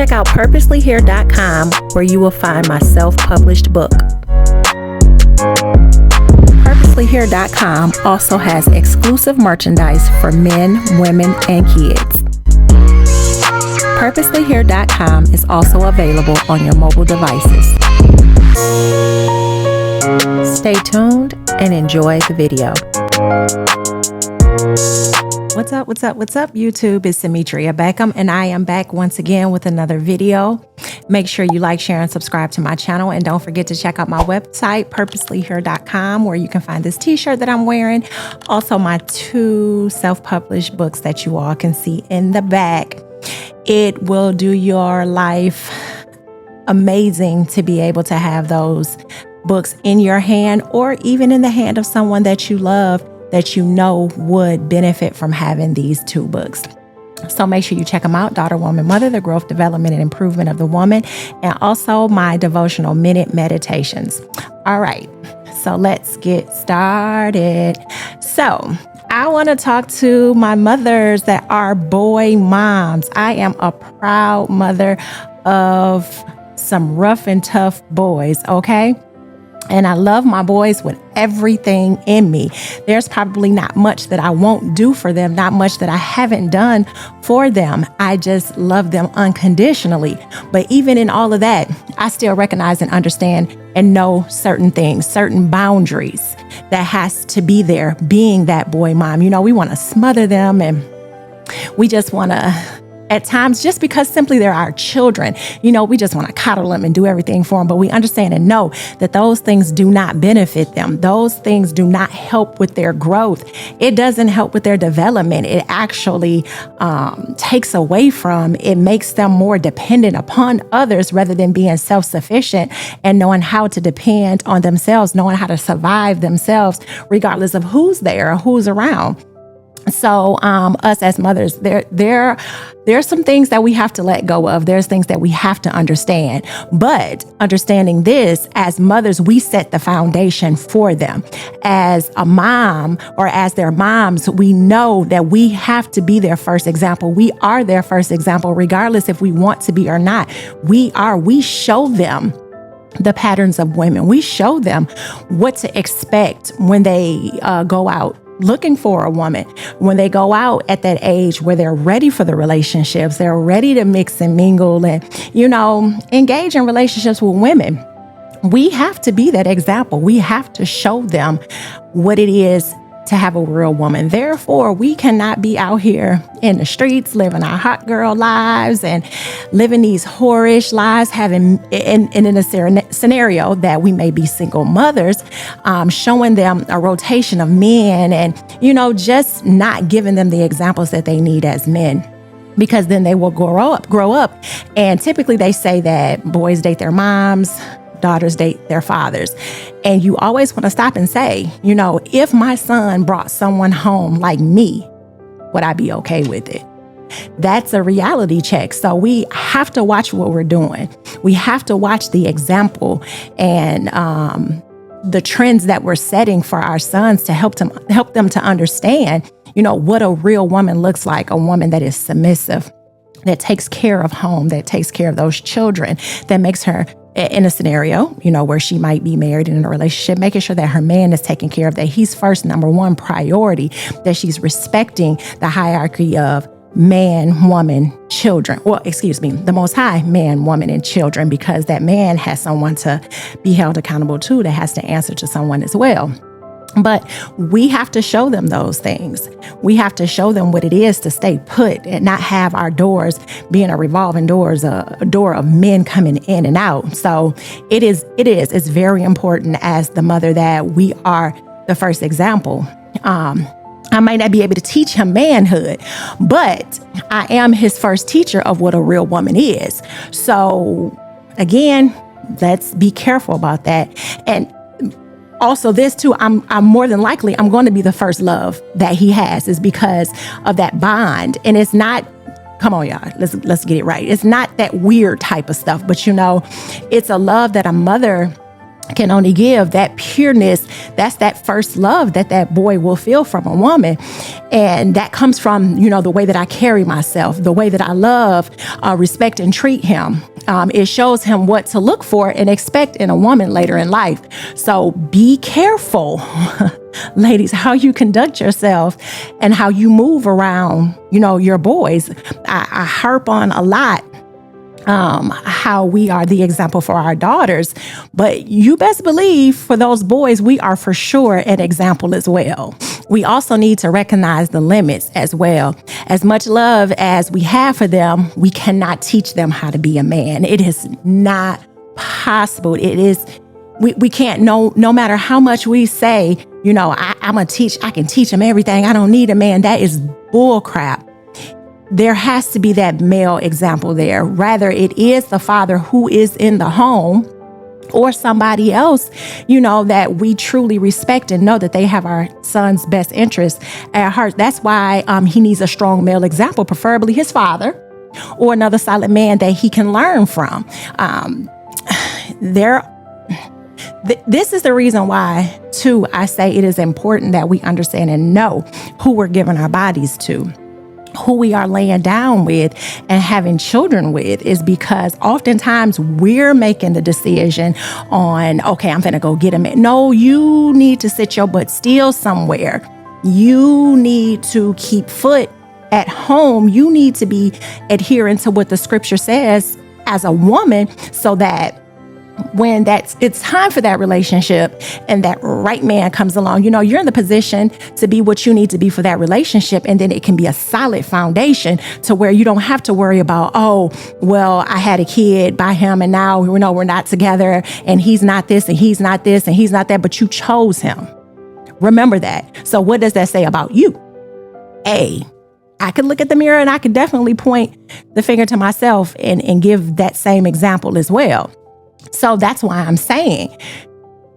check out purposelyhere.com, where you will find my self-published book. Purposelyhere.com also has exclusive merchandise for men, women, and kids. Purposelyhere.com is also available on your mobile devices. Stay tuned and enjoy the video. What's up, YouTube? It's Demetria Beckham, and I am back once again with another video. Make sure you like, share, and subscribe to my channel, and don't forget to check out my website, purposelyhere.com, where you can find this t-shirt that I'm wearing. Also, my 2 self-published books that you all can see in the back. It will do your life amazing to be able to have those books in your hand, or even in the hand of someone that you love, that you know would benefit from having these 2 books. So make sure you check them out: Daughter, Woman, Mother, The Growth, Development, and Improvement of the Woman, and also my devotional minute meditations. All right, so let's get started. So I want to talk to my mothers that are boy moms. I am a proud mother of some rough and tough boys, okay? And I love my boys with everything in me. There's probably not much that I won't do for them, not much that I haven't done for them. I just love them unconditionally. But even in all of that, I still recognize and understand and know certain things, certain boundaries that has to be there being that boy mom. You know, we want to smother them, and we just want to, at times, just because simply they're our children, you know, we just want to coddle them and do everything for them. But we understand and know that those things do not benefit them. Those things do not help with their growth. It doesn't help with their development. It actually takes away from, it makes them more dependent upon others rather than being self-sufficient and knowing how to depend on themselves, knowing how to survive themselves, regardless of who's there or who's around. So us as mothers, there's some things that we have to let go of. There's things that we have to understand. But understanding this, as mothers, we set the foundation for them. As a mom, or as their moms, we know that we have to be their first example. We are their first example, regardless if we want to be or not. We show them the patterns of women. We show them what to expect when they go out looking for a woman, when they go out at that age where they're ready for the relationships, they're ready to mix and mingle and, you know, engage in relationships with women. We have to be that example. We have to show them what it is to have a real woman. Therefore, we cannot be out here in the streets living our hot girl lives and living these whorish lives, having in a scenario that we may be single mothers, showing them a rotation of men and, you know, just not giving them the examples that they need as men. Because then they will grow up. And typically they say that boys date their moms, daughters date their fathers. And you always want to stop and say, you know, if my son brought someone home like me, would I be okay with it? That's a reality check. So we have to watch what we're doing. We have to watch the example and the trends that we're setting for our sons to help them to understand, you know, what a real woman looks like, a woman that is submissive, that takes care of home, that takes care of those children, that makes her, in a scenario, you know, where she might be married in a relationship, making sure that her man is taken care of, that he's first, number one priority, that she's respecting the hierarchy of man, woman, children. Well, the Most High, man, woman, and children, because that man has someone to be held accountable to, that has to answer to someone as well. But we have to show them those things. We have to show them what it is to stay put and not have our doors being a revolving doors, a door of men coming in and out. So it's very important as the mother that we are the first example. I might not be able to teach him manhood, but I am his first teacher of what a real woman is. So again, let's be careful about that. And also this too, I'm more than likely, I'm going to be the first love that he has, is because of that bond. And it's not, come on y'all, let's get it right. It's not that weird type of stuff, but you know, it's a love that a mother can only give, that pureness, that's that first love that boy will feel from a woman. And that comes from, the way that I carry myself, the way that I love, respect, and treat him. It shows him what to look for and expect in a woman later in life. So be careful, ladies, how you conduct yourself and how you move around, your boys. I harp on a lot how we are the example for our daughters, but you best believe for those boys, we are for sure an example as well. We also need to recognize the limits as well. As much love as we have for them, we cannot teach them how to be a man. It is not possible. It is, we can't, no matter how much we say, I can teach them everything. I don't need a man. That is bull crap. There has to be that male example there. Rather, it is the father who is in the home or somebody else, that we truly respect and know that they have our son's best interest at heart. That's why he needs a strong male example, preferably his father or another solid man that he can learn from. This is the reason why, too, I say it is important that we understand and know who we're giving our bodies to. Who we are laying down with and having children with is because oftentimes we're making the decision on, okay, I'm going to go get a man. No, you need to sit your butt still somewhere. You need to keep foot at home. You need to be adhering to what the scripture says as a woman so that when it's time for that relationship and that right man comes along, you're in the position to be what you need to be for that relationship. And then it can be a solid foundation to where you don't have to worry about, I had a kid by him and now, we're not together and he's not this and he's not this and he's not that, but you chose him. Remember that. So what does that say about you? I could look at the mirror and I could definitely point the finger to myself and give that same example as well. So that's why I'm saying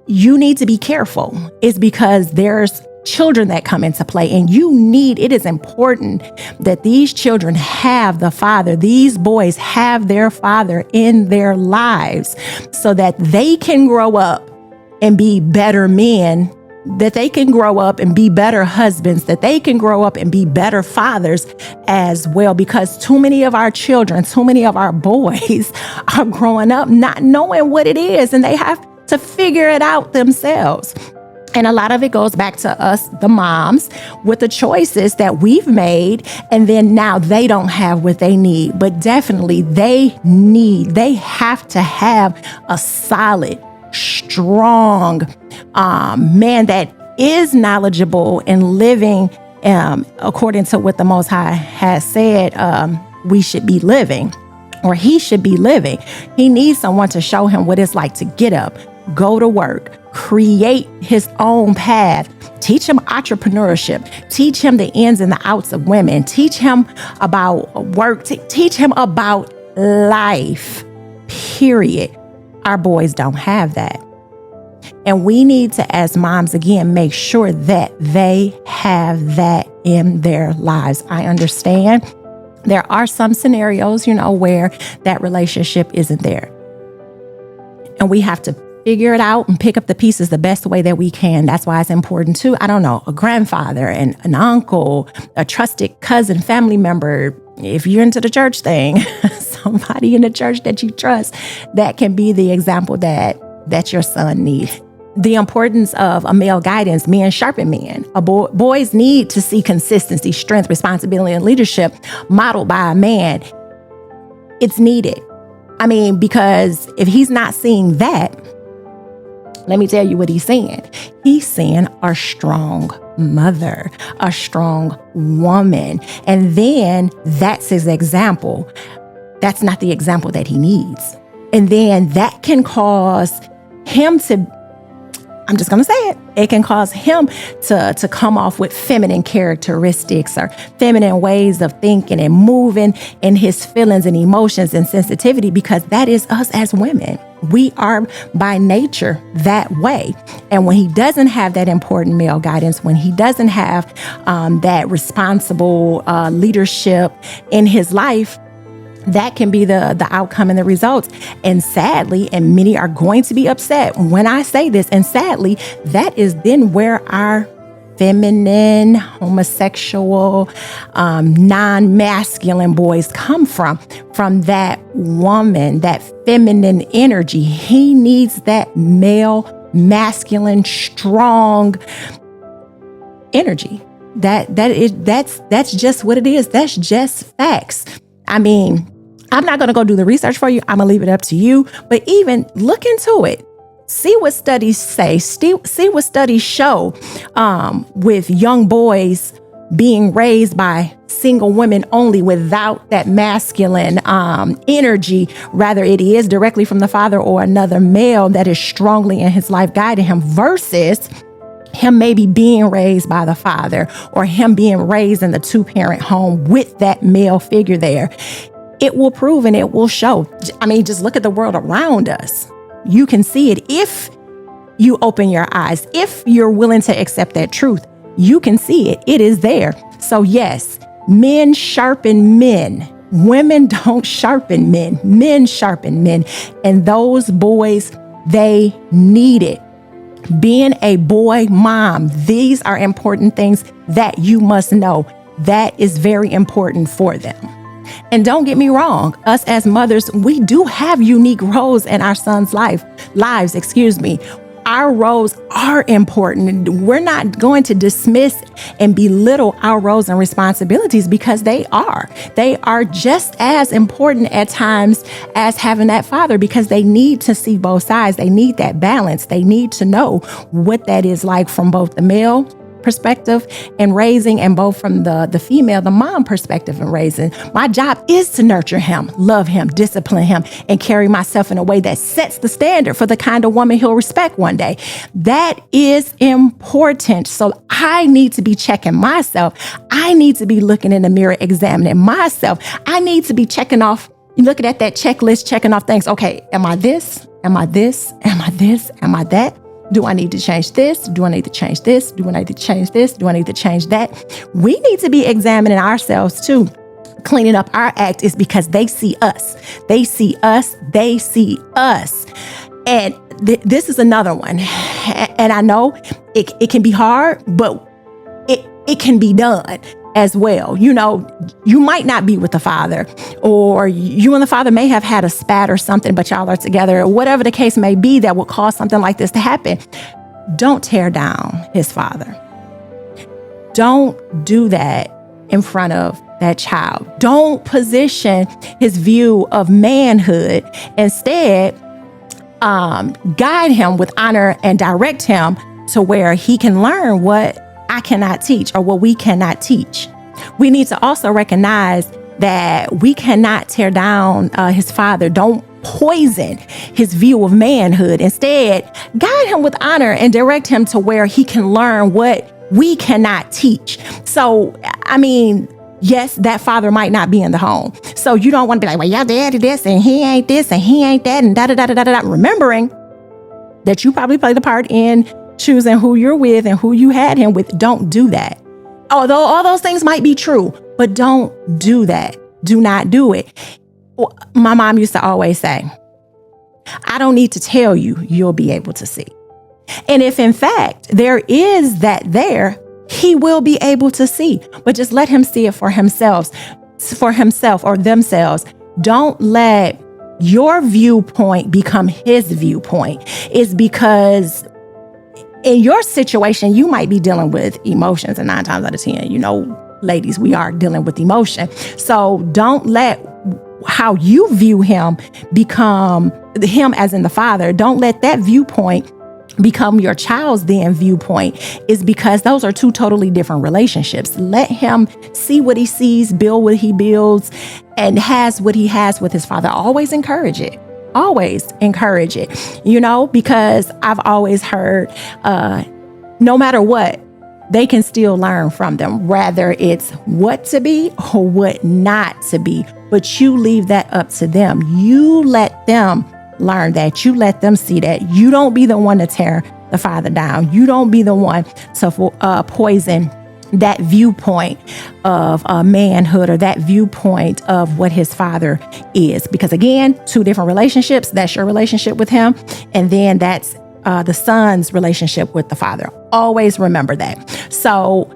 you need to be careful. It's because there's children that come into play and it is important that these children have the father. These boys have their father in their lives so that they can grow up and be better men, that they can grow up and be better husbands, that they can grow up and be better fathers as well. Because too many of our children, too many of our boys are growing up not knowing what it is, and they have to figure it out themselves. And a lot of it goes back to us, the moms, with the choices that we've made. And then now they don't have what they need, but definitely they have to have a solid, strong man that is knowledgeable and living according to what the Most High has said we should be living, or he should be living. He needs someone to show him what it's like to get up, go to work, create his own path, teach him entrepreneurship, teach him the ins and the outs of women, teach him about work, teach him about life, period. Our boys don't have that. And we need to, as moms, again, make sure that they have that in their lives. I understand there are some scenarios, where that relationship isn't there. And we have to figure it out and pick up the pieces the best way that we can. That's why it's important too. A grandfather and an uncle, a trusted cousin, family member. If you're into the church thing, somebody in the church that you trust, that can be the example that your son needs. The importance of a male guidance, men sharpen men. Boys need to see consistency, strength, responsibility, and leadership modeled by a man. It's needed. Because if he's not seeing that, let me tell you what he's seeing. He's seeing a strong mother, a strong woman. And then that's his example. That's not the example that he needs. And then that can cause him to, I'm just going to say it, it can cause him to come off with feminine characteristics or feminine ways of thinking and moving in his feelings and emotions and sensitivity, because that is us as women. We are by nature that way. And when he doesn't have that important male guidance, when he doesn't have that responsible leadership in his life, That can be the outcome and the results. And sadly, and many are going to be upset when I say this, and sadly, that is then where our feminine, homosexual, non-masculine boys come from that woman, that feminine energy. He needs that male, masculine, strong energy. That's just what it is. That's just facts. I mean, I'm not going to go do the research for you. I'm going to leave it up to you. But even look into it. See what studies say. See what studies show with young boys being raised by single women only without that masculine energy. Rather, it is directly from the father or another male that is strongly in his life guiding him versus him maybe being raised by the father or him being raised in the two-parent home with that male figure there. It will prove and it will show. I mean, just look at the world around us. You can see it if you open your eyes, if you're willing to accept that truth. You can see it. It is there. So yes, men sharpen men. Women don't sharpen men. Men sharpen men. And those boys, they need it. Being a boy mom, these are important things that you must know. That is very important for them. And don't get me wrong, us as mothers, we do have unique roles in our sons' lives. Our roles are important. We're not going to dismiss and belittle our roles and responsibilities because they are. They are just as important at times as having that father because they need to see both sides. They need that balance. They need to know what that is like from both the male perspective and raising and both from the female, the mom perspective and raising. My job is to nurture him, love him, discipline him, and carry myself in a way that sets the standard for the kind of woman he'll respect one day. That is important. So I need to be checking myself. I need to be looking in the mirror, examining myself. I need to be checking off, looking at that checklist, checking off things. Okay, am I this? Am I this? Am I this? Am I that? Do I need to change this? Do I need to change this? Do I need to change this? Do I need to change that? We need to be examining ourselves too. Cleaning up our act is because they see us. They see us. They see us. And this is another one. And I know it can be hard, but it can be done as well. You know, you might not be with the father, or you and the father may have had a spat or something, but y'all are together, or whatever the case may be that will cause something like this to happen. Don't tear down his father. Don't do that in front of that child. Don't position his view of manhood. Instead, guide him with honor and direct him to where he can learn what I cannot teach or what we cannot teach. We need to also recognize that we cannot tear down his father. Don't poison his view of manhood. Instead, guide him with honor and direct him to where he can learn what we cannot teach. So, I mean, yes, that father might not be in the home. So you don't want to be like, well, your daddy this and he ain't this and he ain't that and da-da-da-da-da-da. Remembering that you probably played a part in choosing who you're with and who you had him with. Don't do that. Although all those things might be true, but don't do that. Do not do it. My mom used to always say, I don't need to tell you, you'll be able to see. And if in fact there is that there, he will be able to see, but just let him see it for himself or themselves. Don't let your viewpoint become his viewpoint. It's because in your situation, you might be dealing with emotions, and 9 times out of 10, you know, ladies, we are dealing with emotion. So don't let how you view him become him as in the father. Don't let that viewpoint become your child's then viewpoint, is because those are two totally different relationships. Let him see what he sees, build what he builds, and has what he has with his father. Always encourage it. Always encourage it, you know, because I've always heard no matter what, they can still learn from them, whether it's what to be or what not to be. But you leave that up to them. You let them learn that. You let them see that. You don't be the one to tear the father down. You don't be the one to poison that viewpoint of manhood, or that viewpoint of what his father is. Because again, two different relationships. That's your relationship with him, and then that's the son's relationship with the father. Always remember that. So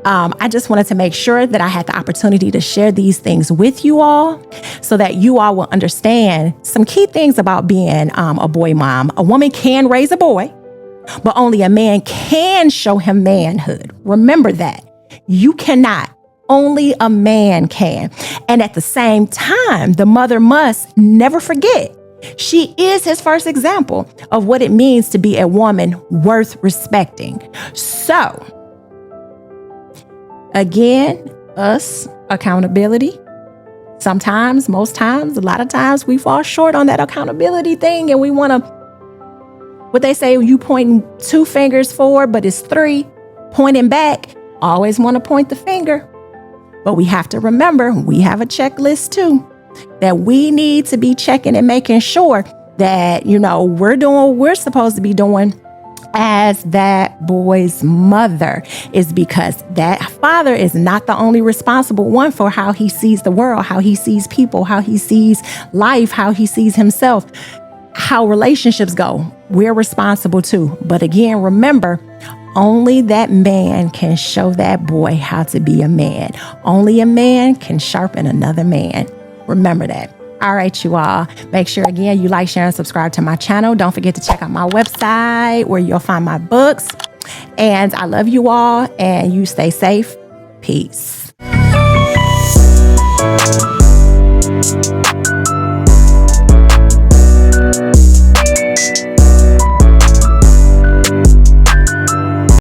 I just wanted to make sure that I had the opportunity to share these things with you all so that you all will understand some key things about being a boy mom. A woman can raise a boy, but only a man can show him manhood. Remember that. You cannot. Only a man can. And at the same time, the mother must never forget she is his first example of what it means to be a woman worth respecting. So, again, us, accountability. Sometimes, most times, a lot of times we fall short on that accountability thing, and we want to, what they say, you pointing two fingers forward, but it's three pointing back. Always want to point the finger. But we have to remember, we have a checklist too, that we need to be checking and making sure that, we're doing what we're supposed to be doing as that boy's mother, is because that father is not the only responsible one for how he sees the world, how he sees people, how he sees life, how he sees himself, how relationships go. We're responsible too. But again, remember, only that man can show that boy how to be a man. Only a man can sharpen another man. Remember that. All right, you all. Make sure, again, you like, share, and subscribe to my channel. Don't forget to check out my website where you'll find my books. And I love you all, and you stay safe. Peace.